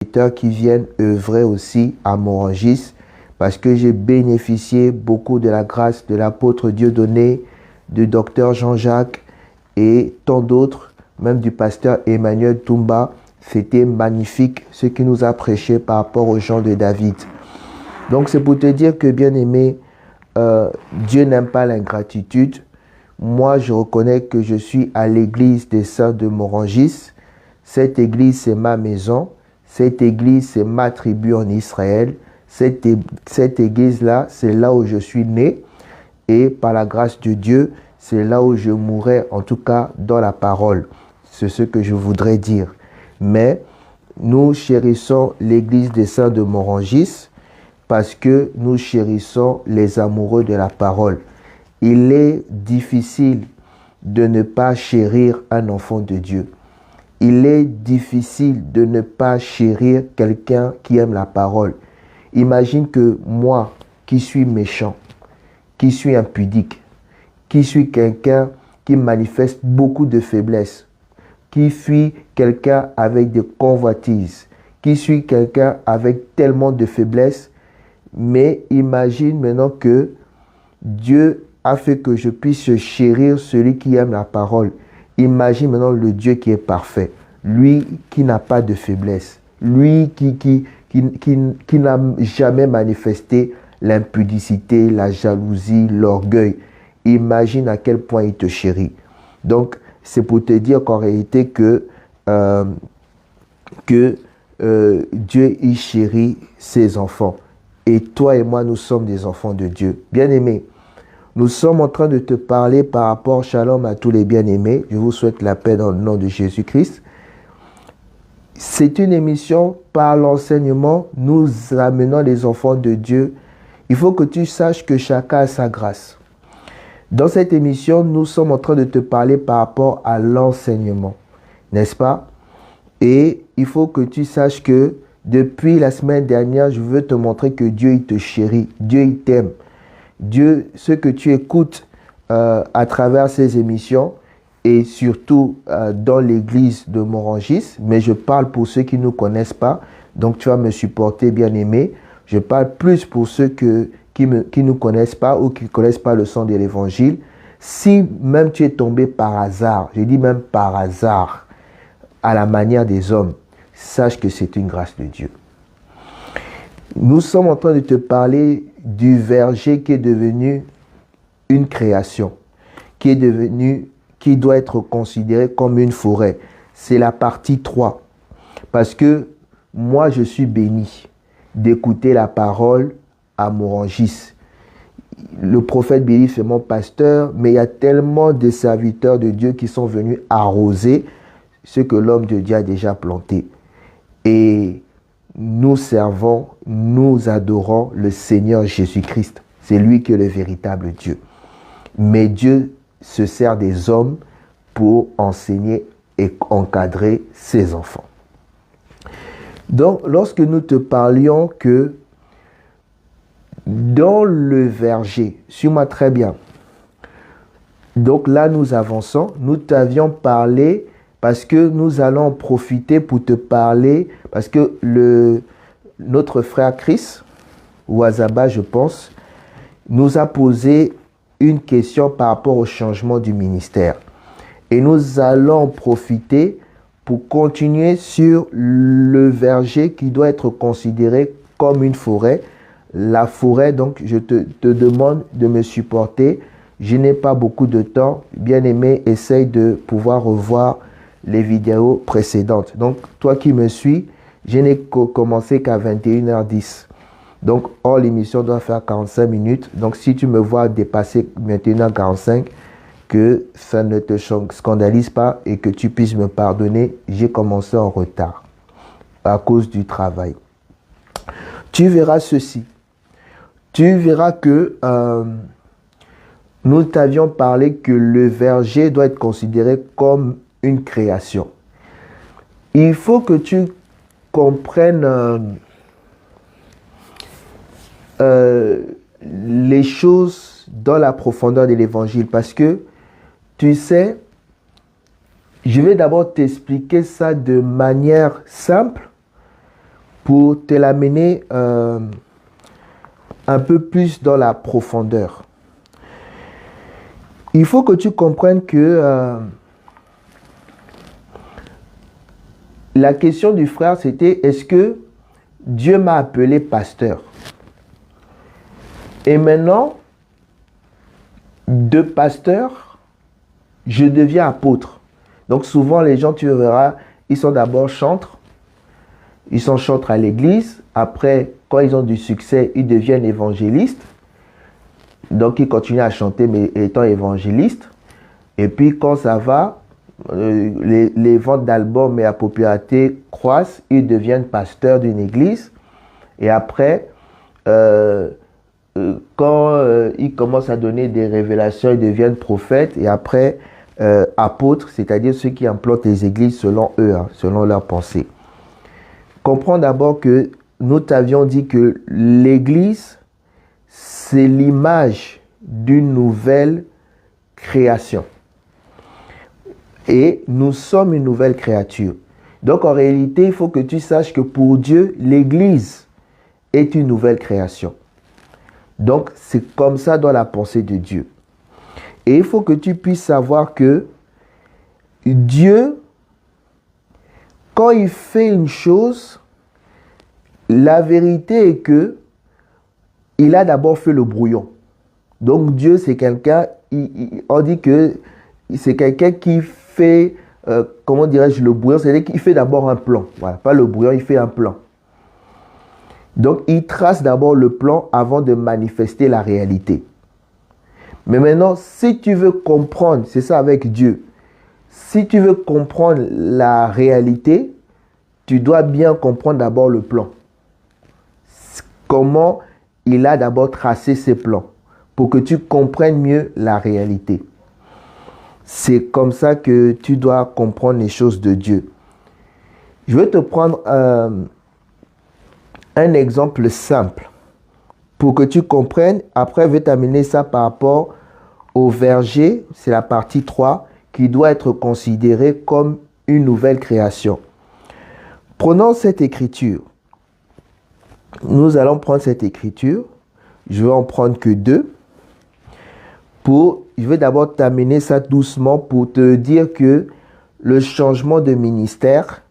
serviteurs qui viennent œuvrer aussi à Morangis, parce que j'ai bénéficié beaucoup de la grâce de l'apôtre Dieudonné, du docteur Jean-Jacques et tant d'autres, même du pasteur Emmanuel Toumba. C'était magnifique ce qu'il nous a prêché par rapport aux gens de David. Donc c'est pour te dire que, bien-aimé, Dieu n'aime pas l'ingratitude. Moi, je reconnais que je suis à l'église des Saints de Morangis. Cette église, c'est ma maison. Cette église, c'est ma tribu en Israël. Cette église-là, c'est là où je suis né. Et par la grâce de Dieu, c'est là où je mourrai, en tout cas dans la parole. C'est ce que je voudrais dire. Mais nous chérissons l'église des Saints de Morangis parce que nous chérissons les amoureux de la parole. Il est difficile de ne pas chérir un enfant de Dieu. Il est difficile de ne pas chérir quelqu'un qui aime la parole. Imagine que moi, qui suis méchant, qui suis impudique, qui suis quelqu'un qui manifeste beaucoup de faiblesse, qui suis quelqu'un avec des convoitises, qui suis quelqu'un avec tellement de faiblesse, mais imagine maintenant que Dieu a fait que je puisse chérir celui qui aime la parole. Imagine maintenant le Dieu qui est parfait, lui qui n'a pas de faiblesse, lui qui n'a jamais manifesté l'impudicité, la jalousie, l'orgueil. Imagine à quel point il te chérit. Donc, c'est pour te dire qu'en réalité que Dieu, il chérit ses enfants. Et toi et moi, nous sommes des enfants de Dieu. Bien-aimés, nous sommes en train de te parler par rapport, shalom à tous les bien-aimés. Je vous souhaite la paix dans le nom de Jésus-Christ. C'est une émission par l'enseignement. Nous amenons les enfants de Dieu. Il faut que tu saches que chacun a sa grâce. Dans cette émission, nous sommes en train de te parler par rapport à l'enseignement, n'est-ce pas? Et il faut que tu saches que depuis la semaine dernière, je veux te montrer que Dieu, il te chérit, Dieu, il t'aime. Dieu, ce que tu écoutes à travers ces émissions et surtout dans l'église de Morangis, mais je parle pour ceux qui ne nous connaissent pas, donc tu vas me supporter, bien-aimé. Je parle plus pour ceux qui ne nous connaissent pas ou qui ne connaissent pas le son de l'évangile. Si même tu es tombé par hasard, je dis même par hasard, à la manière des hommes, sache que c'est une grâce de Dieu. Nous sommes en train de te parler du verger qui est devenu une création, qui doit être considéré comme une forêt. C'est la partie 3. Parce que moi, je suis béni d'écouter la parole à Morangis. Le prophète Billy, c'est mon pasteur, mais il y a tellement de serviteurs de Dieu qui sont venus arroser ce que l'homme de Dieu a déjà planté. Et nous servons, nous adorons le Seigneur Jésus-Christ. C'est lui qui est le véritable Dieu. Mais Dieu se sert des hommes pour enseigner et encadrer ses enfants. Donc, lorsque nous te parlions que dans le verger, suis-moi très bien. Donc là, nous avançons. Nous t'avions parlé parce que nous allons profiter pour te parler, parce que notre frère Chris, Ouazaba, je pense, nous a posé une question par rapport au changement du ministère. Et nous allons profiter pour continuer sur le verger qui doit être considéré comme une forêt. La forêt, donc, je te demande de me supporter. Je n'ai pas beaucoup de temps. Bien-aimé, essaye de pouvoir revoir les vidéos précédentes. Donc, toi qui me suis, je n'ai commencé qu'à 21h10. Donc, l'émission doit faire 45 minutes. Donc, si tu me vois dépasser 21h45, que ça ne te scandalise pas et que tu puisses me pardonner, j'ai commencé en retard à cause du travail. Tu verras ceci. Tu verras que nous t'avions parlé que le verger doit être considéré comme une création. Il faut que tu comprennes les choses dans la profondeur de l'évangile parce que tu sais, je vais d'abord t'expliquer ça de manière simple pour te l'amener un peu plus dans la profondeur. Il faut que tu comprennes que la question du frère, c'était: est-ce que Dieu m'a appelé pasteur? Et maintenant, de pasteur, je deviens apôtre. Donc souvent, les gens, tu verras, ils sont d'abord chantres. Ils sont chantres à l'église. Après, quand ils ont du succès, ils deviennent évangélistes. Donc, ils continuent à chanter, mais étant évangélistes. Et puis, quand ça va, les ventes d'albums et la popularité croissent, ils deviennent pasteurs d'une église. Et après, quand ils commencent à donner des révélations, ils deviennent prophètes. Et après, apôtres, c'est-à-dire ceux qui implantent les églises selon eux, selon leurs pensées. Comprends d'abord que nous t'avions dit que l'église, c'est l'image d'une nouvelle création. Et nous sommes une nouvelle créature. Donc en réalité, il faut que tu saches que pour Dieu, l'église est une nouvelle création. Donc c'est comme ça dans la pensée de Dieu. Et il faut que tu puisses savoir que Dieu, quand il fait une chose, la vérité est que il a d'abord fait le brouillon. Donc Dieu, c'est quelqu'un, on dit que c'est quelqu'un qui fait, comment dirais-je, le brouillon, c'est-à-dire qu'il fait d'abord un plan. Voilà, pas le brouillon, il fait un plan. Donc il trace d'abord le plan avant de manifester la réalité. Mais maintenant, si tu veux comprendre, c'est ça avec Dieu, si tu veux comprendre la réalité, tu dois bien comprendre d'abord le plan. Comment il a d'abord tracé ses plans pour que tu comprennes mieux la réalité. C'est comme ça que tu dois comprendre les choses de Dieu. Je vais te prendre un exemple simple pour que tu comprennes. Après, je vais t'amener ça par rapport au verger, c'est la partie 3, qui doit être considérée comme une nouvelle création. Prenons cette écriture. Nous allons prendre cette écriture. Je vais en prendre que 2. Je vais d'abord t'amener ça doucement pour te dire que le changement de ministère,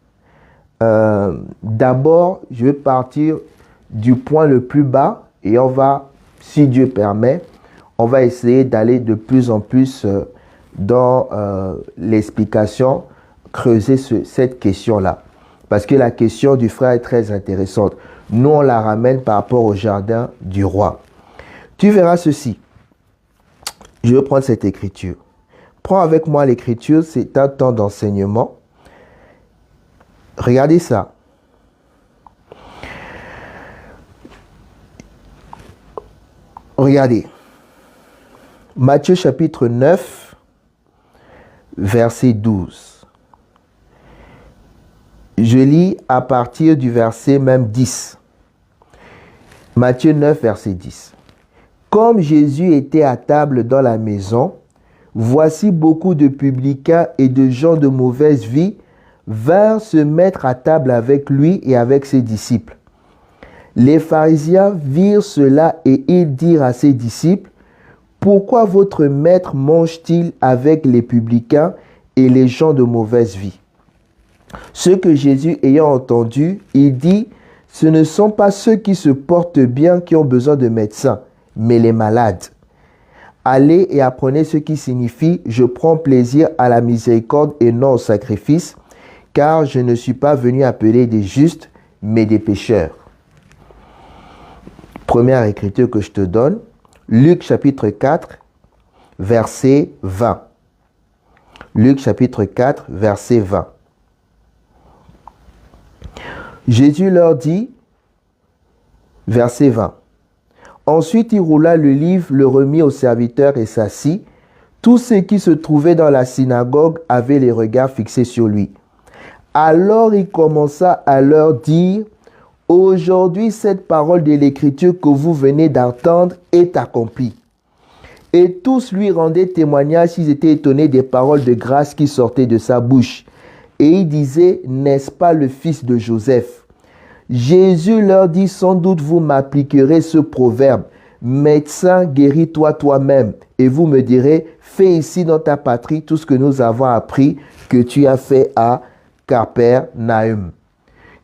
d'abord, je vais partir du point le plus bas et on va, si Dieu permet, on va essayer d'aller de plus en plus dans l'explication, creuser cette question-là. Parce que la question du frère est très intéressante. Nous, on la ramène par rapport au jardin du roi. Tu verras ceci. Je vais prendre cette écriture. Prends avec moi l'écriture, c'est un temps d'enseignement. Regardez ça. Regardez. Matthieu chapitre 9, verset 12. Je lis à partir du verset même 10. Matthieu 9, verset 10. Comme Jésus était à table dans la maison, voici beaucoup de publicains et de gens de mauvaise vie vinrent se mettre à table avec lui et avec ses disciples. Les pharisiens virent cela et ils dirent à ses disciples: pourquoi votre maître mange-t-il avec les publicains et les gens de mauvaise vie? Ce que Jésus ayant entendu, il dit: ce ne sont pas ceux qui se portent bien qui ont besoin de médecins, mais les malades. Allez et apprenez ce qui signifie: je prends plaisir à la miséricorde et non au sacrifice, car je ne suis pas venu appeler des justes, mais des pécheurs. Première écriture que je te donne, Luc chapitre 4, verset 20. Luc chapitre 4, verset 20. Jésus leur dit, verset 20, ensuite il roula le livre, le remit au serviteur et s'assit. Tous ceux qui se trouvaient dans la synagogue avaient les regards fixés sur lui. Alors il commença à leur dire: aujourd'hui, cette parole de l'Écriture que vous venez d'entendre est accomplie. Et tous lui rendaient témoignage, ils étaient étonnés des paroles de grâce qui sortaient de sa bouche. Et ils disaient: n'est-ce pas le fils de Joseph? Jésus leur dit, sans doute vous m'appliquerez ce proverbe. Médecin, guéris-toi toi-même. Et vous me direz, fais ici dans ta patrie tout ce que nous avons appris que tu as fait à Capernaum.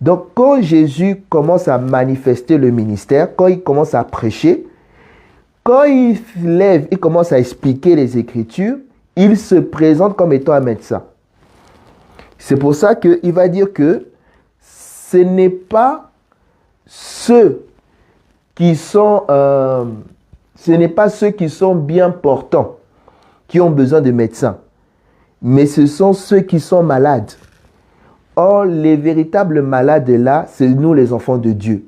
Donc, quand Jésus commence à manifester le ministère, quand il commence à prêcher, quand il se lève, il commence à expliquer les Écritures, il se présente comme étant un médecin. C'est pour ça qu'il va dire que ce n'est pas ceux qui sont bien portants qui ont besoin de médecins, mais ce sont ceux qui sont malades. Or, les véritables malades là, c'est nous les enfants de Dieu.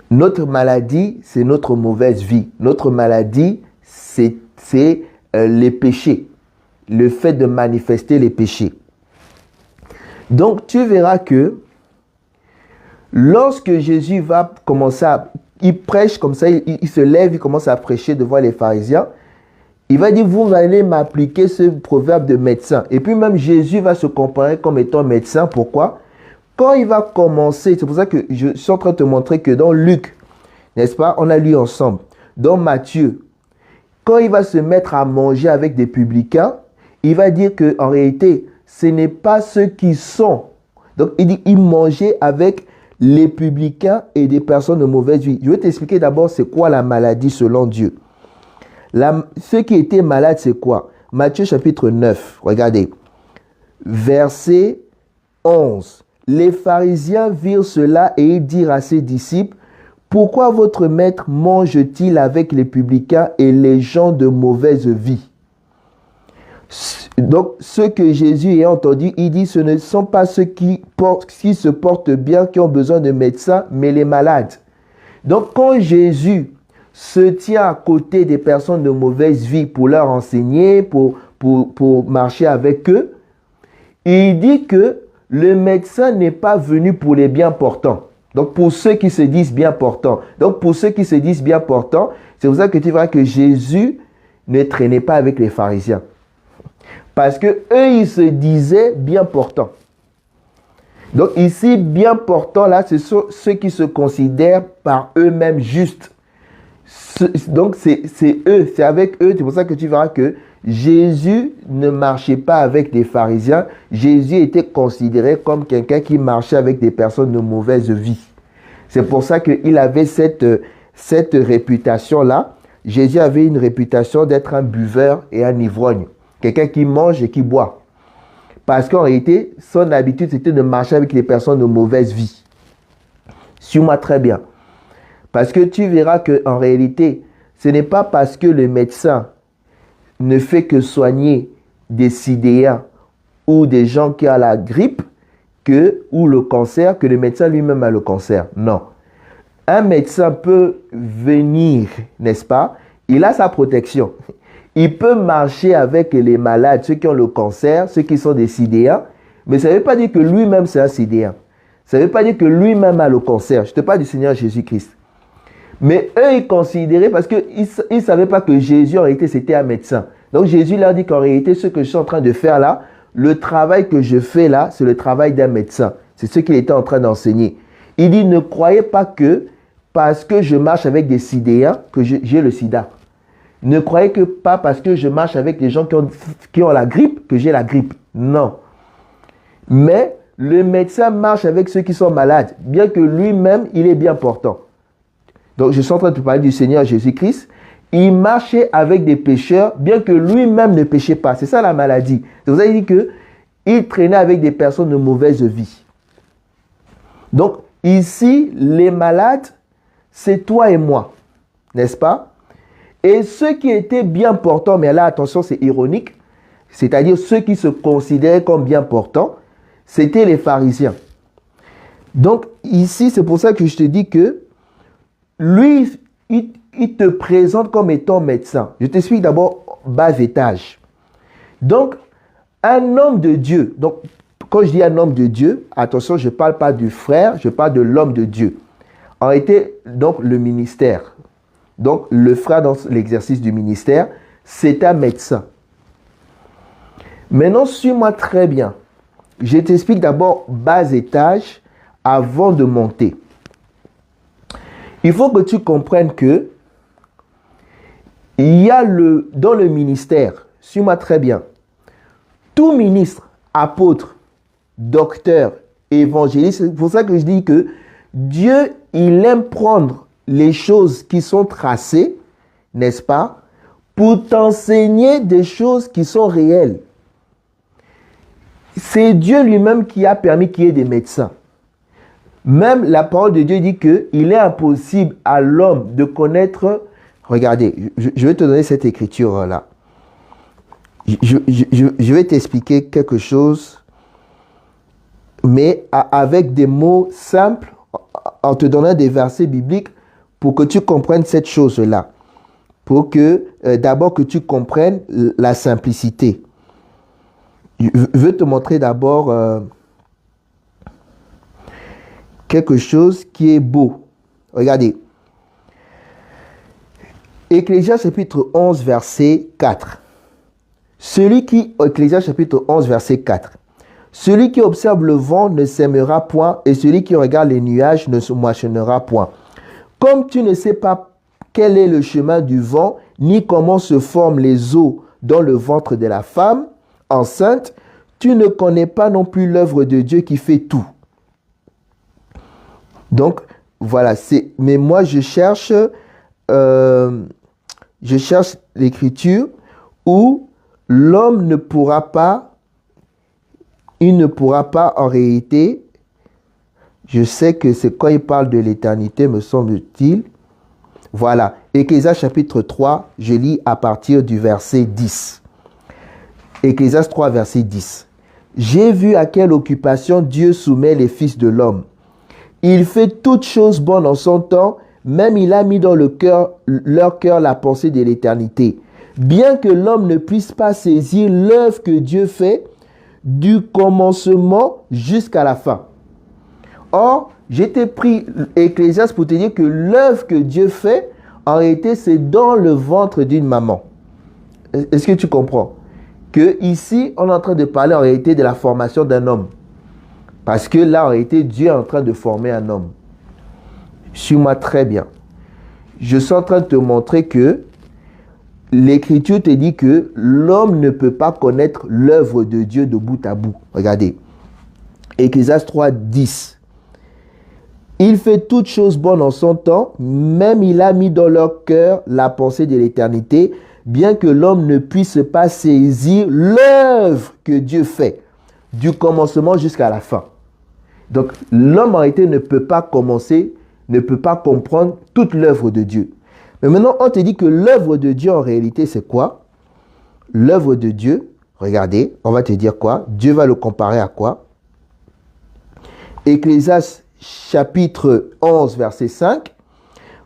Notre maladie, c'est notre mauvaise vie. Notre maladie, c'est les péchés, le fait de manifester les péchés. Donc, tu verras que lorsque Jésus va commencer il prêche comme ça, il se lève, il commence à prêcher devant les pharisiens. Il va dire, vous allez m'appliquer ce proverbe de médecin. Et puis même Jésus va se comparer comme étant médecin. Pourquoi? Quand il va commencer, c'est pour ça que je suis en train de te montrer que dans Luc, n'est-ce pas, on a lu ensemble. Dans Matthieu, quand il va se mettre à manger avec des publicains, il va dire qu'en réalité, ce n'est pas ceux qui sont. Donc il dit, il mangeait avec les publicains et des personnes de mauvaise vie. Je vais t'expliquer d'abord c'est quoi la maladie selon Dieu. Ceux qui étaient malades, c'est quoi? Matthieu chapitre 9, regardez. Verset 11. Les pharisiens virent cela et ils dirent à ses disciples, pourquoi votre maître mange-t-il avec les publicains et les gens de mauvaise vie? Donc, ceux que Jésus a entendu, il dit, ce ne sont pas ceux qui se portent bien, qui ont besoin de médecins, mais les malades. Donc, quand Jésus se tient à côté des personnes de mauvaise vie pour leur enseigner, pour marcher avec eux, il dit que le médecin n'est pas venu pour les bien portants. Donc, pour ceux qui se disent bien portants. Donc, pour ceux qui se disent bien portants, c'est pour ça que tu verras que Jésus ne traînait pas avec les pharisiens. Parce que eux, ils se disaient bien portants. Donc, ici, bien portants, là, ce sont ceux qui se considèrent par eux-mêmes justes. Donc, c'est eux, c'est avec eux. C'est pour ça que tu verras que Jésus ne marchait pas avec des pharisiens. Jésus était considéré comme quelqu'un qui marchait avec des personnes de mauvaise vie. C'est pour ça qu'il avait cette réputation-là. Jésus avait une réputation d'être un buveur et un ivrogne. Quelqu'un qui mange et qui boit. Parce qu'en réalité, son habitude, c'était de marcher avec les personnes de mauvaise vie. Suis-moi très bien. Parce que tu verras qu'en réalité, ce n'est pas parce que le médecin ne fait que soigner des sidéens ou des gens qui ont la grippe ou le cancer, que le médecin lui-même a le cancer. Non. Un médecin peut venir, n'est-ce pas? Il a sa protection. Il peut marcher avec les malades, ceux qui ont le cancer, ceux qui sont des sidéens, mais ça ne veut pas dire que lui-même c'est un sidéen. Ça ne veut pas dire que lui-même a le cancer. Je te parle du Seigneur Jésus-Christ. Mais eux, ils considéraient, parce qu'ils ne savaient pas que Jésus, en réalité, c'était un médecin. Donc Jésus leur dit qu'en réalité, ce que je suis en train de faire là, le travail que je fais là, c'est le travail d'un médecin. C'est ce qu'il était en train d'enseigner. Il dit, ne croyez pas que parce que je marche avec des sidéens, que j'ai le sida. Ne croyez que pas parce que je marche avec des gens qui ont la grippe, que j'ai la grippe. Non. Mais le médecin marche avec ceux qui sont malades, bien que lui-même, il est bien portant. Donc, je suis en train de te parler du Seigneur Jésus-Christ. Il marchait avec des pécheurs, bien que lui-même ne péchait pas. C'est ça la maladie. C'est pour ça qu'il dit qu'il traînait avec des personnes de mauvaise vie. Donc, ici, les malades, c'est toi et moi. N'est-ce pas? Et ceux qui étaient bien portants, mais là, attention, c'est ironique, c'est-à-dire ceux qui se considéraient comme bien portants, c'était les pharisiens. Donc, ici, c'est pour ça que je te dis que lui, il te présente comme étant médecin. Je t'explique d'abord bas étage. Donc, un homme de Dieu, donc quand je dis un homme de Dieu, attention, je ne parle pas du frère, je parle de l'homme de Dieu. En réalité, donc le ministère. Donc, le frère dans l'exercice du ministère, c'est un médecin. Maintenant, suis-moi très bien. Je t'explique d'abord bas étage avant de monter. Il faut que tu comprennes que il y a dans le ministère, suis-moi très bien, tout ministre, apôtre, docteur, évangéliste, c'est pour ça que je dis que Dieu, il aime prendre les choses qui sont tracées, n'est-ce pas, pour t'enseigner des choses qui sont réelles. C'est Dieu lui-même qui a permis qu'il y ait des médecins. Même la parole de Dieu dit qu'il est impossible à l'homme de connaître. Regardez, je vais te donner cette écriture-là. Je vais t'expliquer quelque chose, mais avec des mots simples, en te donnant des versets bibliques pour que tu comprennes cette chose-là. Pour que, d'abord, que tu comprennes la simplicité. Je veux te montrer d'abord quelque chose qui est beau. Regardez. Ecclésiaste chapitre 11, verset 4. Ecclésiaste chapitre 11, verset 4. Celui qui observe le vent ne sèmera point, et celui qui regarde les nuages ne se moissonnera point. Comme tu ne sais pas quel est le chemin du vent, ni comment se forment les eaux dans le ventre de la femme enceinte, tu ne connais pas non plus l'œuvre de Dieu qui fait tout. Donc, voilà, mais moi je cherche l'écriture où l'homme ne pourra pas en réalité, je sais que c'est quand il parle de l'éternité, me semble-t-il. Voilà, Ecclésiaste chapitre 3, je lis à partir du verset 10. Ecclésiaste 3, verset 10. J'ai vu à quelle occupation Dieu soumet les fils de l'homme. Il fait toutes choses bonnes en son temps, même il a mis dans leur cœur la pensée de l'éternité. Bien que l'homme ne puisse pas saisir l'œuvre que Dieu fait, du commencement jusqu'à la fin. Or, j'ai pris Ecclésiaste pour te dire que l'œuvre que Dieu fait, en réalité, c'est dans le ventre d'une maman. Est-ce que tu comprends? Que ici, on est en train de parler en réalité de la formation d'un homme. Parce que là, en réalité, Dieu est en train de former un homme. Suis-moi très bien. Je suis en train de te montrer que l'Écriture te dit que l'homme ne peut pas connaître l'œuvre de Dieu de bout à bout. Regardez. Ecclésiaste 3, 10. Il fait toutes choses bonnes en son temps, même il a mis dans leur cœur la pensée de l'éternité, bien que l'homme ne puisse pas saisir l'œuvre que Dieu fait, du commencement jusqu'à la fin. Donc, l'homme en réalité ne peut pas commencer, ne peut pas comprendre toute l'œuvre de Dieu. Mais maintenant, on te dit que l'œuvre de Dieu, en réalité, c'est quoi? L'œuvre de Dieu, regardez, on va te dire quoi? Dieu va le comparer à quoi? Ecclésiaste chapitre 11, verset 5.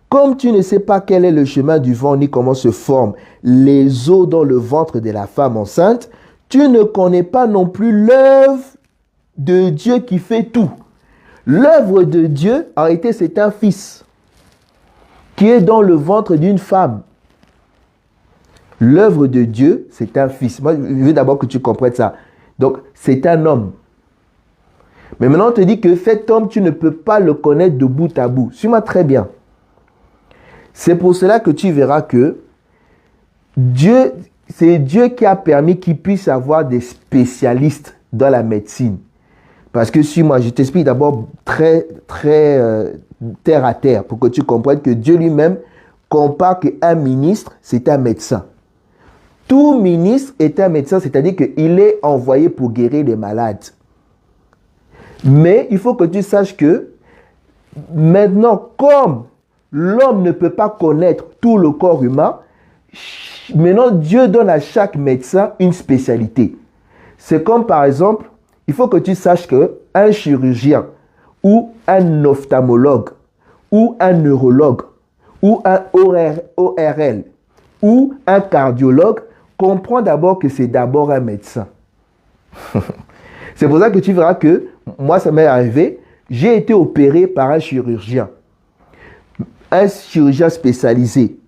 Comme tu ne sais pas quel est le chemin du vent, ni comment se forment les eaux dans le ventre de la femme enceinte, tu ne connais pas non plus l'œuvre de Dieu qui fait tout. L'œuvre de Dieu, en réalité, c'est un fils qui est dans le ventre d'une femme. L'œuvre de Dieu, c'est un fils. Moi, je veux d'abord que tu comprennes ça. Donc, c'est un homme. Mais maintenant, on te dit que cet homme, tu ne peux pas le connaître de bout à bout. Suis-moi très bien. C'est pour cela que tu verras que c'est Dieu qui a permis qu'il puisse avoir des spécialistes dans la médecine. Parce que suis-moi, je t'explique d'abord très terre à terre pour que tu comprennes que Dieu lui-même compare qu'un ministre, c'est un médecin. Tout ministre est un médecin, c'est-à-dire qu'il est envoyé pour guérir les malades. Mais il faut que tu saches que maintenant, comme l'homme ne peut pas connaître tout le corps humain, maintenant Dieu donne à chaque médecin une spécialité. C'est comme par exemple, il faut que tu saches qu'un chirurgien ou un ophtalmologue ou un neurologue ou un ORL ou un cardiologue comprend d'abord que c'est d'abord un médecin. C'est pour ça que tu verras que moi, ça m'est arrivé, j'ai été opéré par un chirurgien spécialisé.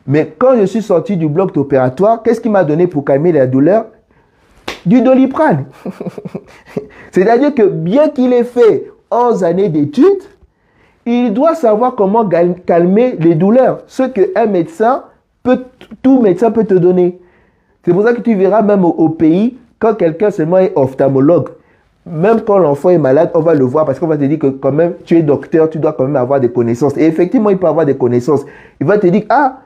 Mais quand je suis sorti du bloc opératoire, qu'est-ce qu'il m'a donné pour calmer la douleur? Du Doliprane. C'est-à-dire que bien qu'il ait fait 11 années d'études, il doit savoir comment calmer les douleurs. Ce qu'un médecin, tout médecin peut te donner. C'est pour ça que tu verras même au pays, quand quelqu'un seulement est ophtalmologue, même quand l'enfant est malade, on va le voir parce qu'on va te dire que quand même, tu es docteur, tu dois quand même avoir des connaissances. Et effectivement, il peut avoir des connaissances. Il va te dire, ah,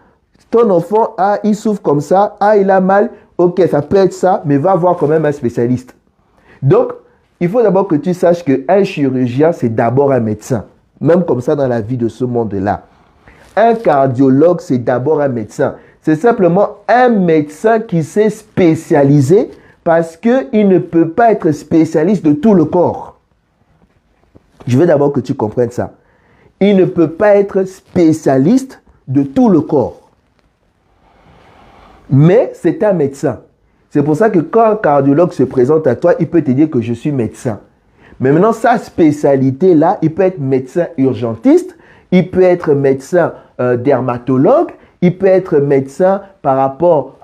ton enfant, ah, il souffre comme ça, ah, il a mal, ok, ça peut être ça, mais va voir quand même un spécialiste. Donc, il faut d'abord que tu saches qu'un chirurgien, c'est d'abord un médecin. Même comme ça dans la vie de ce monde-là. Un cardiologue, c'est d'abord un médecin. C'est simplement un médecin qui s'est spécialisé parce qu'il ne peut pas être spécialiste de tout le corps. Je veux d'abord que tu comprennes ça. Il ne peut pas être spécialiste de tout le corps. Mais c'est un médecin. C'est pour ça que quand un cardiologue se présente à toi, il peut te dire que je suis médecin. Mais maintenant, sa spécialité là, il peut être médecin urgentiste, il peut être médecin dermatologue, il peut être médecin par rapport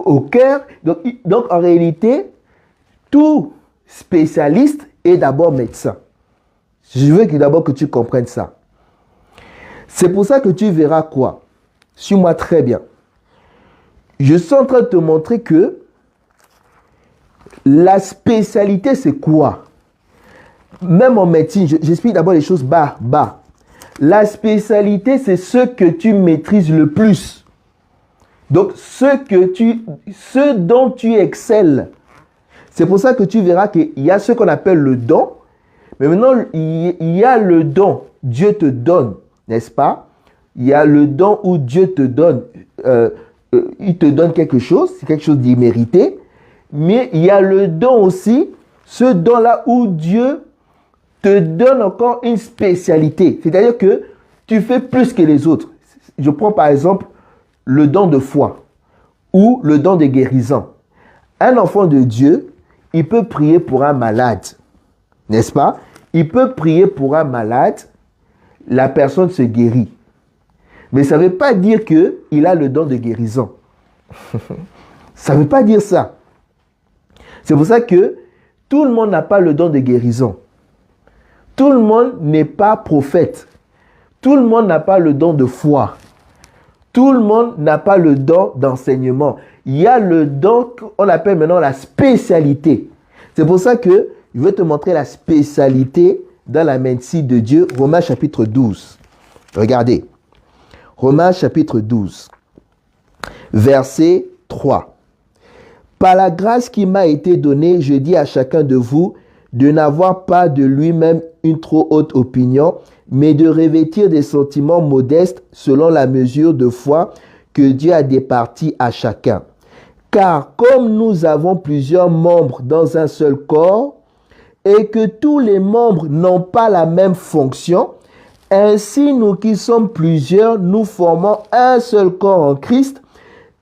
au cœur. Donc, en réalité, tout spécialiste est d'abord médecin. Je veux d'abord que tu comprennes ça. C'est pour ça que tu verras quoi? Suis-moi très bien. Je suis en train de te montrer que la spécialité, c'est quoi? Même en médecine, j'explique d'abord les choses bas. La spécialité, c'est ce que tu maîtrises le plus. Donc, ce dont tu excelles. C'est pour ça que tu verras qu'il y a ce qu'on appelle le don. Mais maintenant, il y a le don. Dieu te donne, n'est-ce pas? Il y a le don où Dieu te donne. Il te donne quelque chose, c'est quelque chose d'immérité. Mais il y a le don aussi, ce don-là où Dieu te donne encore une spécialité. C'est-à-dire que tu fais plus que les autres. Je prends par exemple le don de foi ou le don de guérison. Un enfant de Dieu, il peut prier pour un malade, n'est-ce pas? Il peut prier pour un malade, la personne se guérit. Mais ça ne veut pas dire qu'il a le don de guérison. Ça ne veut pas dire ça. C'est pour ça que tout le monde n'a pas le don de guérison. Tout le monde n'est pas prophète. Tout le monde n'a pas le don de foi. Tout le monde n'a pas le don d'enseignement. Il y a le don qu'on appelle maintenant la spécialité. C'est pour ça que je veux te montrer la spécialité dans la médecine de Dieu. Romains chapitre 12. Regardez. Romains chapitre 12. Verset 3. Par la grâce qui m'a été donnée, je dis à chacun de vous de n'avoir pas de lui-même une trop haute opinion, mais de revêtir des sentiments modestes selon la mesure de foi que Dieu a départie à chacun. Car comme nous avons plusieurs membres dans un seul corps, et que tous les membres n'ont pas la même fonction, ainsi nous qui sommes plusieurs, nous formons un seul corps en Christ,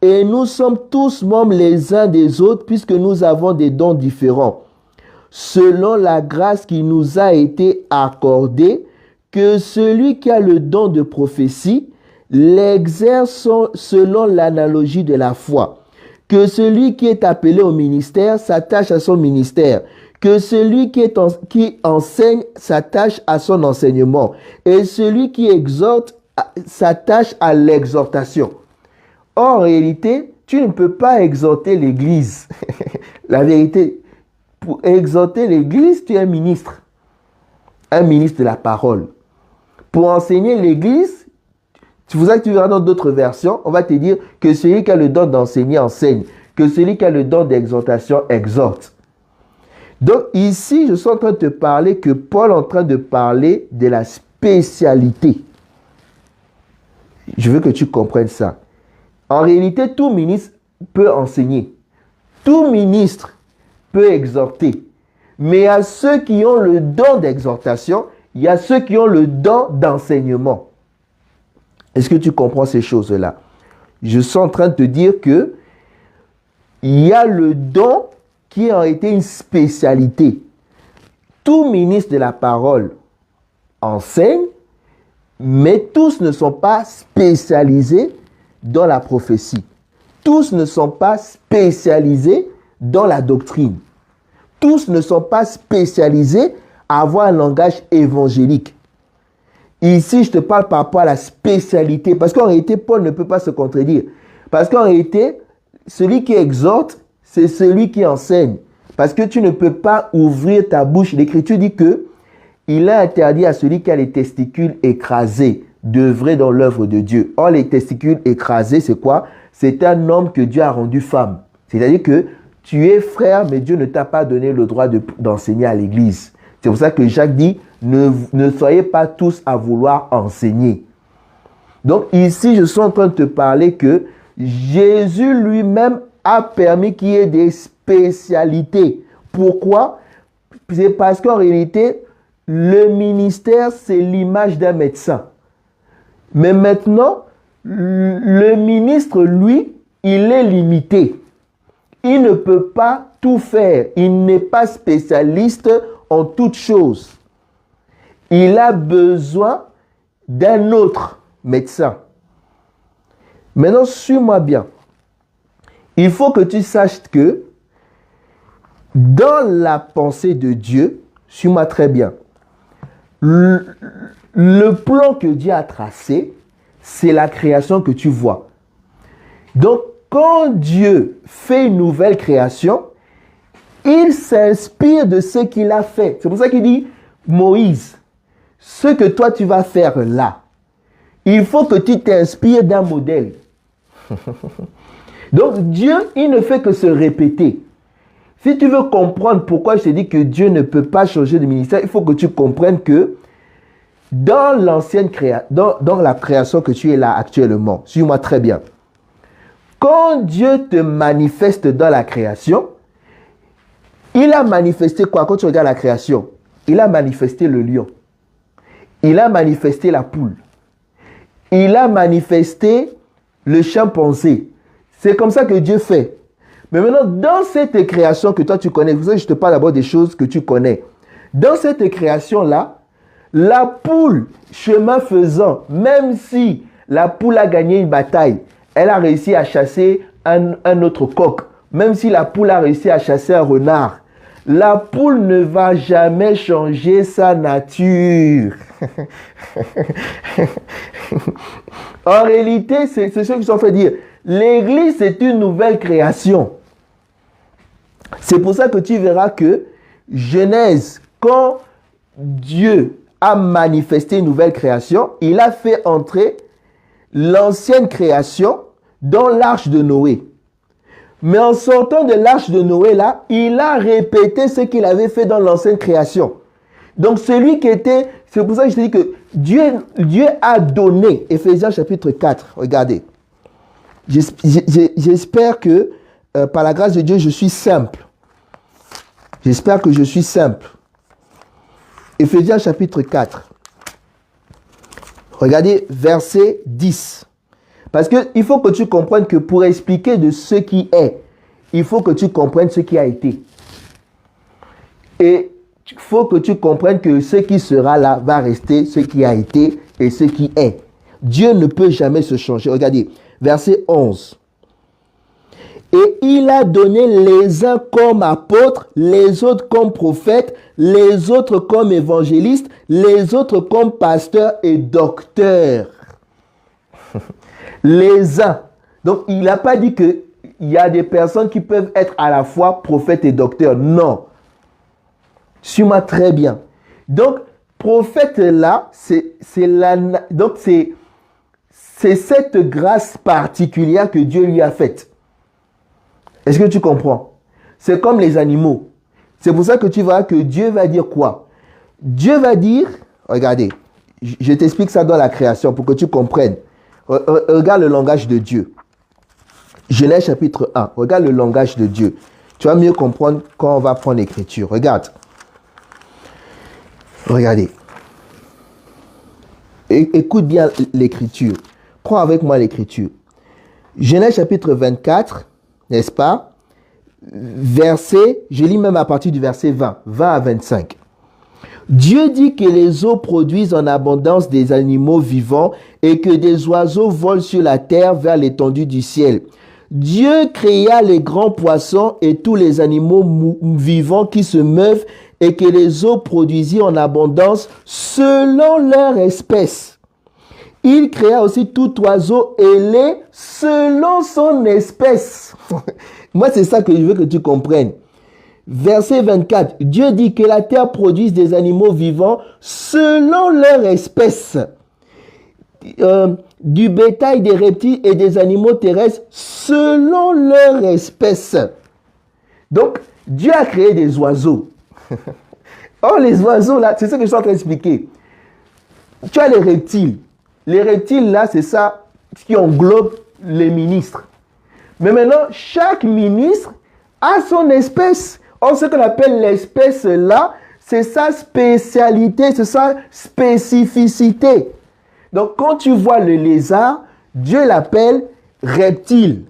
et nous sommes tous membres les uns des autres, puisque nous avons des dons différents. Selon la grâce qui nous a été accordée, que celui qui a le don de prophétie l'exerce selon l'analogie de la foi. Que celui qui est appelé au ministère s'attache à son ministère. Que celui qui enseigne s'attache à son enseignement. Et celui qui exhorte s'attache à l'exhortation. Or, en réalité, tu ne peux pas exhorter l'Église. La vérité, pour exhorter l'Église, tu es un ministre de la parole. Pour enseigner l'Église, c'est pour ça que tu verras dans d'autres versions, on va te dire que celui qui a le don d'enseigner, enseigne. Que celui qui a le don d'exhortation, exhorte. Donc ici, je suis en train de te parler que Paul est en train de parler de la spécialité. Je veux que tu comprennes ça. En réalité, tout ministre peut enseigner. Tout ministre peut exhorter. Mais à ceux qui ont le don d'exhortation, il y a ceux qui ont le don d'enseignement. Est-ce que tu comprends ces choses-là? Je suis en train de te dire que il y a le don qui a été une spécialité. Tout ministre de la parole enseigne, mais tous ne sont pas spécialisés dans la prophétie. Tous ne sont pas spécialisés dans la doctrine. Tous ne sont pas spécialisés avoir un langage évangélique. Ici, je te parle par rapport à la spécialité. Parce qu'en réalité, Paul ne peut pas se contredire. Parce qu'en réalité, celui qui exhorte, c'est celui qui enseigne. Parce que tu ne peux pas ouvrir ta bouche. L'Écriture dit que il a interdit à celui qui a les testicules écrasés d'œuvrer dans l'œuvre de Dieu. Or, les testicules écrasés, c'est quoi? C'est un homme que Dieu a rendu femme. C'est-à-dire que tu es frère, mais Dieu ne t'a pas donné le droit d'enseigner à l'église. C'est pour ça que Jacques dit, ne soyez pas tous à vouloir enseigner. Donc ici, je suis en train de te parler que Jésus lui-même a permis qu'il y ait des spécialités. Pourquoi? C'est parce qu'en réalité, le ministère, c'est l'image d'un médecin. Mais maintenant, le ministre, lui, il est limité. Il ne peut pas tout faire. Il n'est pas spécialiste en toutes choses. Il a besoin d'un autre médecin. Maintenant, suis-moi bien. Il faut que tu saches que dans la pensée de Dieu, suis-moi très bien, le plan que Dieu a tracé, c'est la création que tu vois. Donc, quand Dieu fait une nouvelle création, il s'inspire de ce qu'il a fait. C'est pour ça qu'il dit, Moïse, ce que toi tu vas faire là, il faut que tu t'inspires d'un modèle. Donc Dieu, il ne fait que se répéter. Si tu veux comprendre pourquoi je te dis que Dieu ne peut pas changer de ministère, il faut que tu comprennes que dans la création que tu es là actuellement, suis-moi très bien. Quand Dieu te manifeste dans la création, il a manifesté quoi? Quand tu regardes la création, il a manifesté le lion. Il a manifesté la poule. Il a manifesté le chimpanzé. C'est comme ça que Dieu fait. Mais maintenant, dans cette création que toi tu connais, vous savez, je te parle d'abord des choses que tu connais. Dans cette création-là, la poule, chemin faisant, même si la poule a gagné une bataille, elle a réussi à chasser un autre coq. Même si la poule a réussi à chasser un renard, la poule ne va jamais changer sa nature. En réalité, c'est ce qu'ils sont fait dire. L'église, c'est une nouvelle création. C'est pour ça que tu verras que Genèse, quand Dieu a manifesté une nouvelle création, il a fait entrer l'ancienne création dans l'arche de Noé. Mais en sortant de l'arche de Noé, là, il a répété ce qu'il avait fait dans l'ancienne création. Donc, celui qui était... C'est pour ça que je te dis que Dieu a donné, Éphésiens chapitre 4, regardez. J'espère que, par la grâce de Dieu, je suis simple. J'espère que je suis simple. Éphésiens chapitre 4. Regardez, verset 10. Parce qu'il faut que tu comprennes que pour expliquer de ce qui est, il faut que tu comprennes ce qui a été. Et il faut que tu comprennes que ce qui sera là va rester ce qui a été et ce qui est. Dieu ne peut jamais se changer. Regardez, verset 11. Et il a donné les uns comme apôtres, les autres comme prophètes, les autres comme évangélistes, les autres comme pasteurs et docteurs. Les uns. Donc, il n'a pas dit qu'il y a des personnes qui peuvent être à la fois prophètes et docteurs. Non. Suis-moi très bien. Donc, prophète là, c'est cette grâce particulière que Dieu lui a faite. Est-ce que tu comprends? C'est comme les animaux. C'est pour ça que tu vois que Dieu va dire quoi? Dieu va dire, regardez, je t'explique ça dans la création pour que tu comprennes. Regarde le langage de Dieu. Genèse chapitre 1. Regarde le langage de Dieu. Tu vas mieux comprendre quand on va prendre l'écriture. Regarde. Regardez. Écoute bien l'écriture. Prends avec moi l'écriture. Genèse chapitre 24, n'est-ce pas? Verset, je lis même à partir du verset 20 à 25. Dieu dit que les eaux produisent en abondance des animaux vivants et que des oiseaux volent sur la terre vers l'étendue du ciel. Dieu créa les grands poissons et tous les animaux vivants qui se meuvent et que les eaux produisirent en abondance selon leur espèce. Il créa aussi tout oiseau ailé selon son espèce. Moi, c'est ça que je veux que tu comprennes. Verset 24, Dieu dit que la terre produise des animaux vivants selon leur espèce. Du bétail, des reptiles et des animaux terrestres selon leur espèce. Donc, Dieu a créé des oiseaux. Or, les oiseaux, là, c'est ce que je suis en train d'expliquer. Tu as les reptiles. Les reptiles, là, c'est ça qui englobe les ministres. Mais maintenant, chaque ministre a son espèce. Or, ce qu'on appelle l'espèce, là, c'est sa spécialité, c'est sa spécificité. Donc, quand tu vois le lézard, Dieu l'appelle reptile.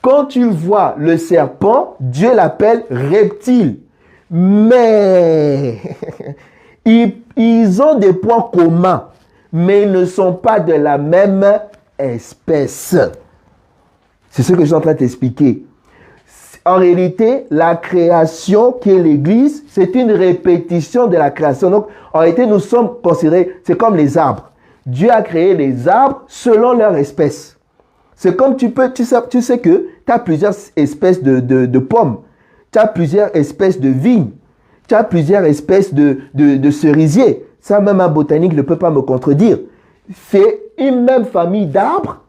Quand tu vois le serpent, Dieu l'appelle reptile. Mais ils ont des points communs, mais ils ne sont pas de la même espèce. C'est ce que je suis en train de t'expliquer. En réalité, la création qui est l'Église, c'est une répétition de la création. Donc, en réalité, nous sommes considérés, c'est comme les arbres. Dieu a créé les arbres selon leur espèce. C'est comme tu sais que tu as plusieurs espèces de pommes, tu as plusieurs espèces de vignes, tu as plusieurs espèces de cerisiers. Ça, même un botanique ne peut pas me contredire. C'est une même famille d'arbres,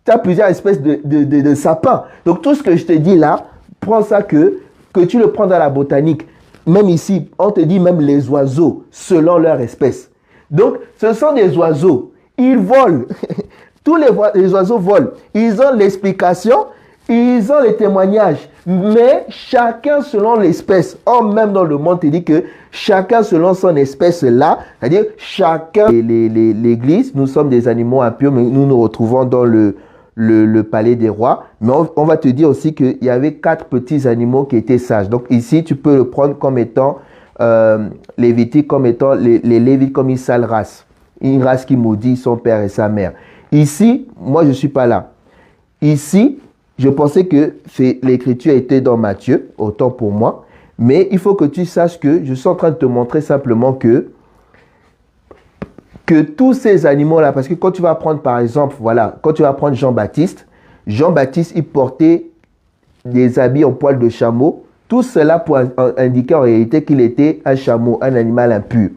tu as plusieurs espèces de sapins. Donc, tout ce que je te dis là, prends ça que tu le prends dans la botanique. Même ici, on te dit même les oiseaux selon leur espèce. Donc, ce sont des oiseaux. Ils volent. Tous les oiseaux volent. Ils ont l'explication, ils ont les témoignages. Mais chacun selon l'espèce. Or, même dans le monde, il dit que chacun selon son espèce là. C'est-à-dire, chacun. L'Église, nous sommes des animaux impurs, mais nous nous retrouvons dans le palais des rois. Mais on va te dire aussi qu'il y avait 4 petits animaux qui étaient sages. Donc ici, tu peux le prendre comme étant Lévitique, comme étant les Lévites comme une sale race. Une race qui maudit son père et sa mère. Ici, moi je ne suis pas là. Ici, je pensais que l'écriture était dans Matthieu, autant pour moi. Mais il faut que tu saches que je suis en train de te montrer simplement que tous ces animaux-là, parce que quand tu vas prendre par exemple, voilà, quand tu vas prendre Jean-Baptiste, il portait des habits en poil de chameau, tout cela pour indiquer en réalité qu'il était un chameau, un animal impur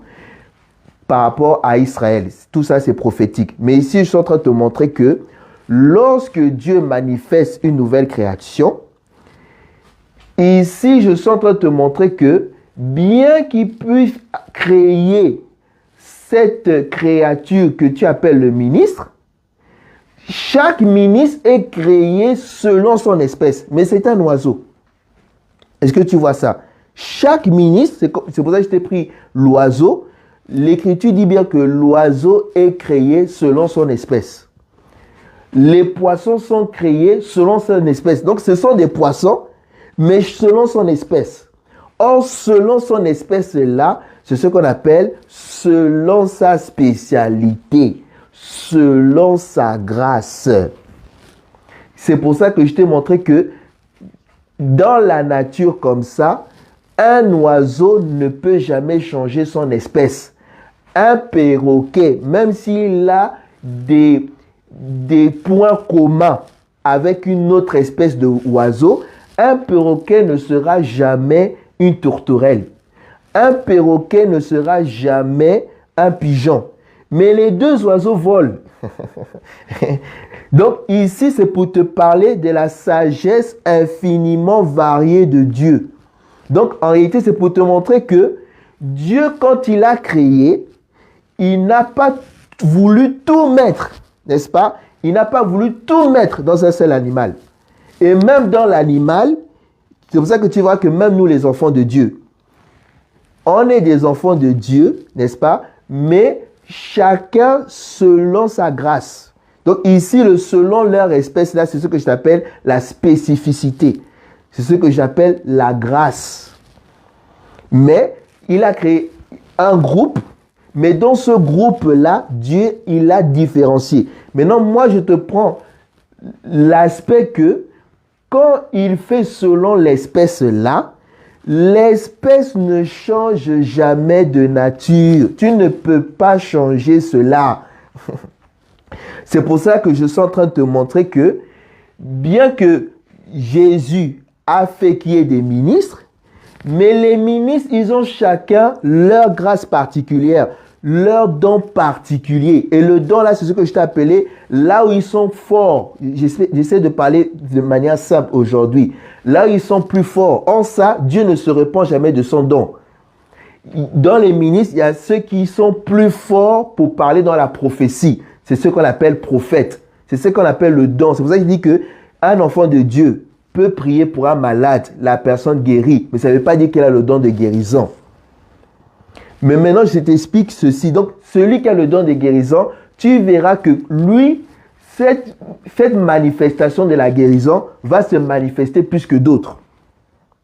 par rapport à Israël. Tout ça c'est prophétique. Mais ici, je suis en train de te montrer que lorsque Dieu manifeste une nouvelle création, ici, je suis en train de te montrer que bien qu'il puisse créer cette créature que tu appelles le ministre, chaque ministre est créé selon son espèce. Mais c'est un oiseau. Est-ce que tu vois ça? Chaque ministre, c'est pour ça que je t'ai pris l'oiseau. L'Écriture dit bien que l'oiseau est créé selon son espèce. Les poissons sont créés selon son espèce. Donc ce sont des poissons, mais selon son espèce. Or, selon son espèce-là, c'est ce qu'on appelle selon sa spécialité, selon sa grâce. C'est pour ça que je t'ai montré que dans la nature comme ça, un oiseau ne peut jamais changer son espèce. Un perroquet, même s'il a des points communs avec une autre espèce d'oiseau, un perroquet ne sera jamais une tourterelle. Un perroquet ne sera jamais un pigeon. Mais les deux oiseaux volent. Donc ici, c'est pour te parler de la sagesse infiniment variée de Dieu. Donc en réalité, c'est pour te montrer que Dieu, quand il a créé, il n'a pas voulu tout mettre, n'est-ce pas? Il n'a pas voulu tout mettre dans un seul animal. Et même dans l'animal, c'est pour ça que tu vois que même nous, les enfants de Dieu, on est des enfants de Dieu, n'est-ce pas? Mais chacun selon sa grâce. Donc ici, le selon leur espèce, là, c'est ce que je t'appelle la spécificité. C'est ce que j'appelle la grâce. Mais il a créé un groupe, mais dans ce groupe-là, Dieu, il a différencié. Maintenant, moi, je te prends l'aspect que quand il fait selon l'espèce là, L'espèce ne change jamais de nature. Tu ne peux pas changer cela. C'est pour ça que je suis en train de te montrer que, bien que Jésus a fait qu'il y ait des ministres, mais les ministres, ils ont chacun leur grâce particulière, leur don particulier. Et le don là, c'est ce que je t'ai appelé, là où ils sont forts. J'essaie de parler de manière simple aujourd'hui. Là où ils sont plus forts. En ça, Dieu ne se repent jamais de son don. Dans les ministres, il y a ceux qui sont plus forts pour parler dans la prophétie. C'est ce qu'on appelle prophète. C'est ce qu'on appelle le don. C'est pour ça qu'il dit qu'un enfant de Dieu peut prier pour un malade, la personne guérit. Mais ça ne veut pas dire qu'elle a le don de guérison. Mais maintenant, je t'explique ceci. Donc, celui qui a le don de guérison, tu verras que lui, cette manifestation de la guérison va se manifester plus que d'autres.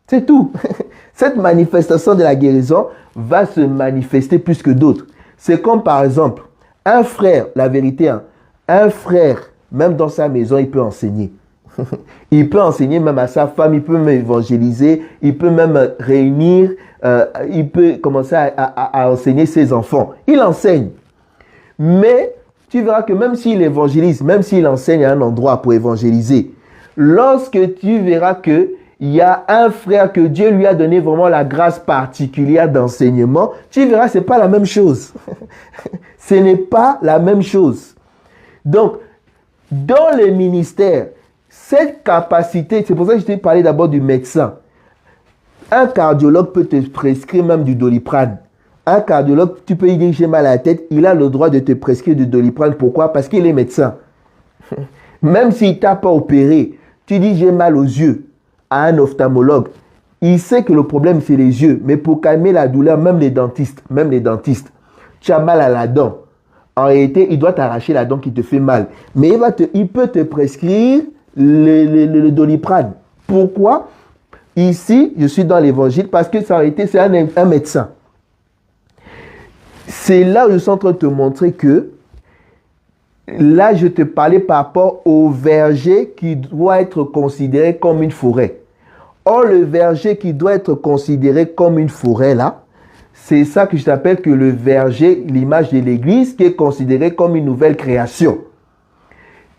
C'est tout. Cette manifestation de la guérison va se manifester plus que d'autres. C'est comme par exemple, un frère, la vérité, un frère, même dans sa maison, il peut enseigner. Il peut enseigner même à sa femme, il peut même évangéliser, il peut même réunir, il peut commencer à enseigner ses enfants. Il enseigne. Mais tu verras que même s'il évangélise, même s'il enseigne à un endroit pour évangéliser, lorsque tu verras qu'il y a un frère que Dieu lui a donné vraiment la grâce particulière d'enseignement, tu verras que ce n'est pas la même chose. Ce n'est pas la même chose. Donc, dans les ministères, cette capacité, c'est pour ça que je t'ai parlé d'abord du médecin. Un cardiologue peut te prescrire même du Doliprane. Un cardiologue, tu peux lui dire j'ai mal à la tête, il a le droit de te prescrire du Doliprane. Pourquoi? Parce qu'il est médecin. Même s'il ne t'a pas opéré, tu dis j'ai mal aux yeux à un ophtalmologue. Il sait que le problème c'est les yeux, mais pour calmer la douleur, même les dentistes, tu as mal à la dent. En réalité, il doit t'arracher la dent qui te fait mal. Mais il peut te prescrire le Doliprane. Pourquoi? Ici, je suis dans l'évangile parce que ça a été, c'est un médecin. C'est là où je suis en train de te montrer que là, je te parlais par rapport au verger qui doit être considéré comme une forêt. Or, le verger qui doit être considéré comme une forêt, là, c'est ça que je t'appelle que le verger, l'image de l'église, qui est considéré comme une nouvelle création.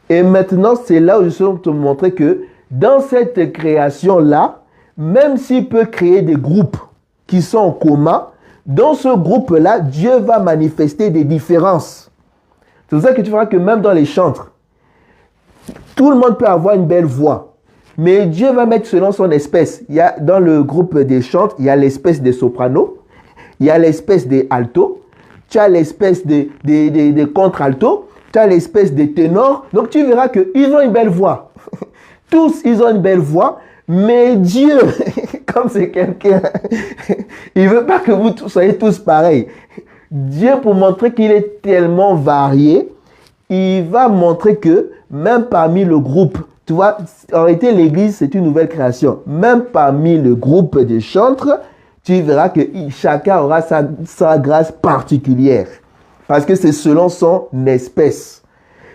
Et maintenant, c'est là où je suis en train de te montrer que dans cette création-là, même s'il peut créer des groupes qui sont en commun, dans ce groupe-là, Dieu va manifester des différences. C'est pour ça que tu verras que même dans les chantres, tout le monde peut avoir une belle voix. Mais Dieu va mettre selon son espèce. Il y a, dans le groupe des chantres, il y a l'espèce des sopranos, il y a l'espèce des altos, tu as l'espèce des contre-altos, tu as l'espèce des ténors. Donc tu verras qu'ils ont une belle voix. Tous, ils ont une belle voix. Mais Dieu, comme c'est quelqu'un, il ne veut pas que vous soyez tous pareils. Dieu, pour montrer qu'il est tellement varié, il va montrer que même parmi le groupe, tu vois, en réalité, l'église, c'est une nouvelle création. Même parmi le groupe des chantres, tu verras que chacun aura sa grâce particulière. Parce que c'est selon son espèce.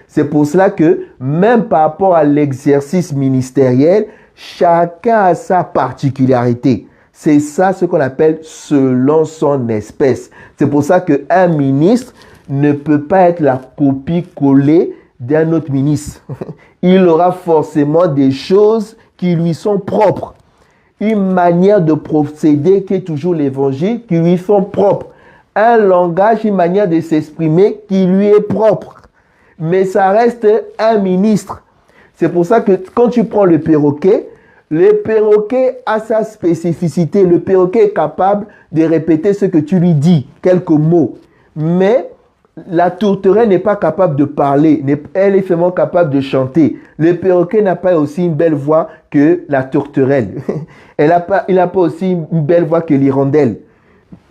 C'est pour cela que même par rapport à l'exercice ministériel, chacun a sa particularité. C'est ça ce qu'on appelle selon son espèce. C'est pour ça qu'un ministre ne peut pas être la copie-collée d'un autre ministre. Il aura forcément des choses qui lui sont propres. Une manière de procéder qui est toujours l'évangile, qui lui sont propres. Un langage, une manière de s'exprimer qui lui est propre. Mais ça reste un ministre. C'est pour ça que quand tu prends le perroquet a sa spécificité. Le perroquet est capable de répéter ce que tu lui dis, quelques mots. Mais la tourterelle n'est pas capable de parler. Elle est seulement capable de chanter. Le perroquet n'a pas aussi une belle voix que la tourterelle. Il n'a pas aussi une belle voix que l'hirondelle.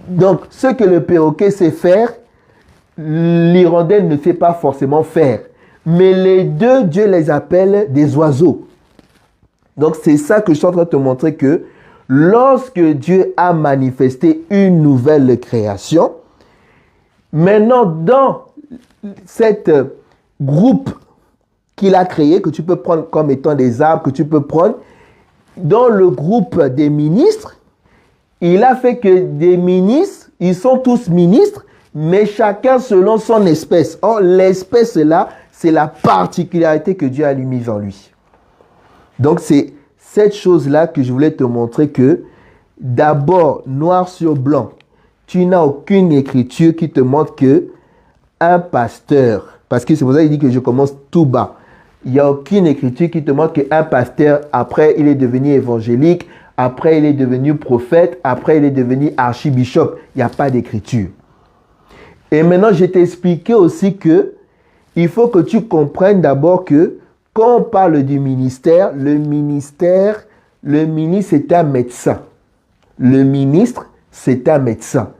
Donc, ce que le perroquet sait faire, l'hirondelle ne sait pas forcément faire. Mais les deux, Dieu les appelle des oiseaux. Donc, c'est ça que je suis en train de te montrer que lorsque Dieu a manifesté une nouvelle création, maintenant, dans cet groupe qu'il a créé, que tu peux prendre comme étant des arbres, que tu peux prendre, dans le groupe des ministres, il a fait que des ministres, ils sont tous ministres, mais chacun selon son espèce. Or, l'espèce là, c'est la particularité que Dieu a mise en lui. Donc, c'est cette chose-là que je voulais te montrer que, d'abord, noir sur blanc, tu n'as aucune écriture qui te montre que un pasteur, parce que c'est pour ça qu'il dit que je commence tout bas, il n'y a aucune écriture qui te montre qu'un pasteur, après, il est devenu évangélique, après, il est devenu prophète, après, il est devenu archibishop. Il n'y a pas d'écriture. Et maintenant, je t'ai expliqué aussi que il faut que tu comprennes d'abord que quand on parle du ministère, le ministre, c'est un médecin. Le ministre, c'est un médecin.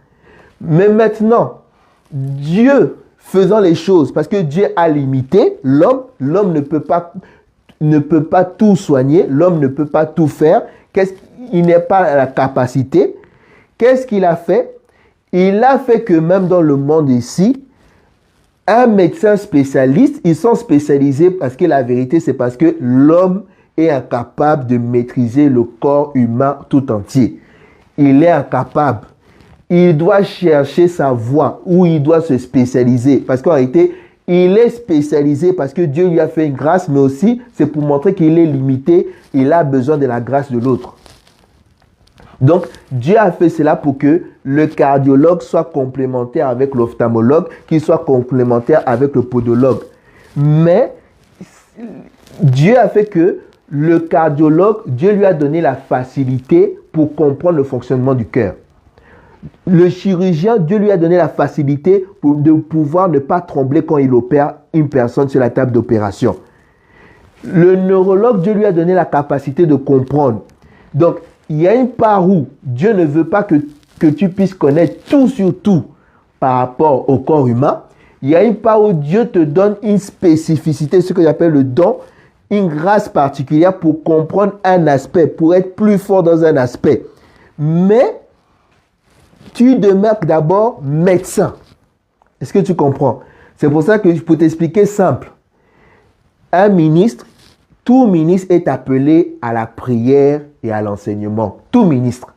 Mais maintenant, Dieu faisant les choses, parce que Dieu a limité l'homme, l'homme ne peut pas tout soigner, l'homme ne peut pas tout faire, il n'est pas à la capacité. Qu'est-ce qu'il a fait? Il a fait que même dans le monde ici, un médecin spécialiste, ils sont spécialisés parce que la vérité, c'est parce que l'homme est incapable de maîtriser le corps humain tout entier. Il est incapable. Il doit chercher sa voie où il doit se spécialiser. Parce qu'en réalité, il est spécialisé parce que Dieu lui a fait une grâce, mais aussi c'est pour montrer qu'il est limité. Il a besoin de la grâce de l'autre. Donc, Dieu a fait cela pour que le cardiologue soit complémentaire avec l'ophtalmologue, qu'il soit complémentaire avec le podologue. Mais Dieu a fait que le cardiologue, Dieu lui a donné la facilité pour comprendre le fonctionnement du cœur. Le chirurgien, Dieu lui a donné la facilité de pouvoir ne pas trembler quand il opère une personne sur la table d'opération. Le neurologue, Dieu lui a donné la capacité de comprendre. Donc, il y a une part où Dieu ne veut pas que tu puisses connaître tout sur tout par rapport au corps humain. Il y a une part où Dieu te donne une spécificité, ce que j'appelle le don, une grâce particulière pour comprendre un aspect, pour être plus fort dans un aspect. Mais tu demeures d'abord médecin. Est-ce que tu comprends? C'est pour ça que je peux t'expliquer simple. Un ministre, tout ministre est appelé à la prière et à l'enseignement. Tout ministre.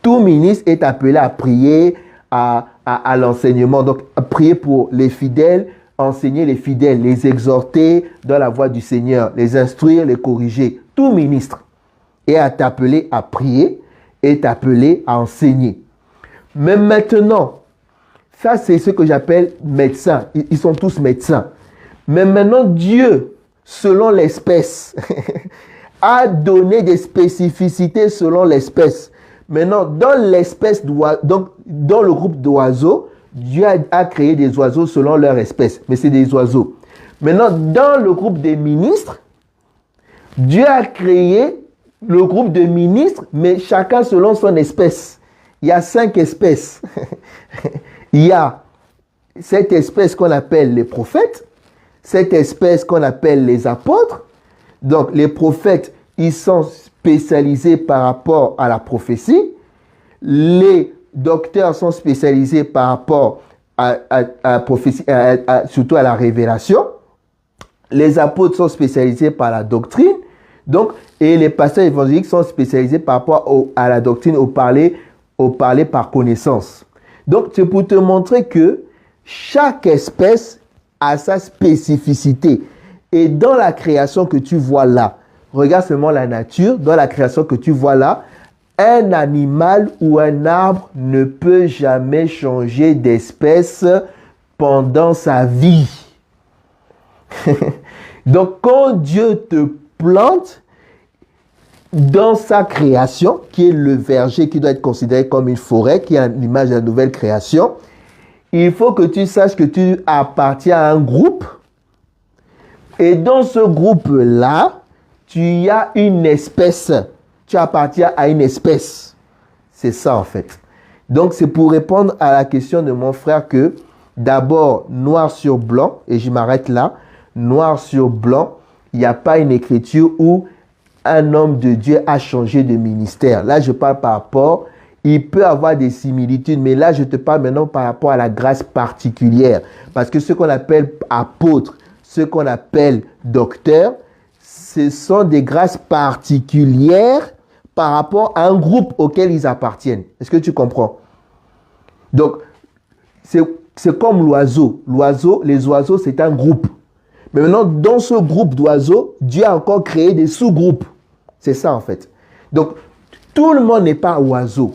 Tout ministre est appelé à prier, à l'enseignement. Donc, à prier pour les fidèles, enseigner les fidèles, les exhorter dans la voie du Seigneur, les instruire, les corriger. Tout ministre est appelé à prier, est appelé à enseigner. Mais maintenant, ça c'est ce que j'appelle médecins. Ils sont tous médecins. Mais maintenant, Dieu, selon l'espèce, a donné des spécificités selon l'espèce. Maintenant, dans l'espèce, donc dans le groupe d'oiseaux, Dieu a créé des oiseaux selon leur espèce. Mais c'est des oiseaux. Maintenant, dans le groupe des ministres, Dieu a créé le groupe de ministres, mais chacun selon son espèce. Il y a 5 espèces. Il y a cette espèce qu'on appelle les prophètes, cette espèce qu'on appelle les apôtres. Donc, les prophètes, ils sont spécialisés par rapport à la prophétie. Les docteurs sont spécialisés par rapport à la prophétie, surtout à la révélation. Les apôtres sont spécialisés par la doctrine. Donc, et les pasteurs évangéliques sont spécialisés par rapport à la doctrine, au parler par connaissance. Donc, c'est pour te montrer que chaque espèce a sa spécificité. Et dans la création que tu vois là, regarde seulement la nature, dans la création que tu vois là, un animal ou un arbre ne peut jamais changer d'espèce pendant sa vie. Donc, quand Dieu te plante dans sa création, qui est le verger qui doit être considéré comme une forêt, qui est l'image de la nouvelle création, il faut que tu saches que tu appartiens à un groupe. Et dans ce groupe-là, tu as une espèce. Tu appartiens à une espèce. C'est ça en fait. Donc c'est pour répondre à la question de mon frère que d'abord, noir sur blanc, et je m'arrête là, noir sur blanc, il n'y a pas une écriture où un homme de Dieu a changé de ministère. Là, je parle par rapport, il peut avoir des similitudes, mais là, je te parle maintenant par rapport à la grâce particulière. Parce que ce qu'on appelle apôtre, ce qu'on appelle docteur, ce sont des grâces particulières par rapport à un groupe auquel ils appartiennent. Est-ce que tu comprends? Donc, c'est comme l'oiseau. Les oiseaux, c'est un groupe. Mais maintenant, dans ce groupe d'oiseaux, Dieu a encore créé des sous-groupes. C'est ça, en fait. Donc, tout le monde n'est pas oiseau.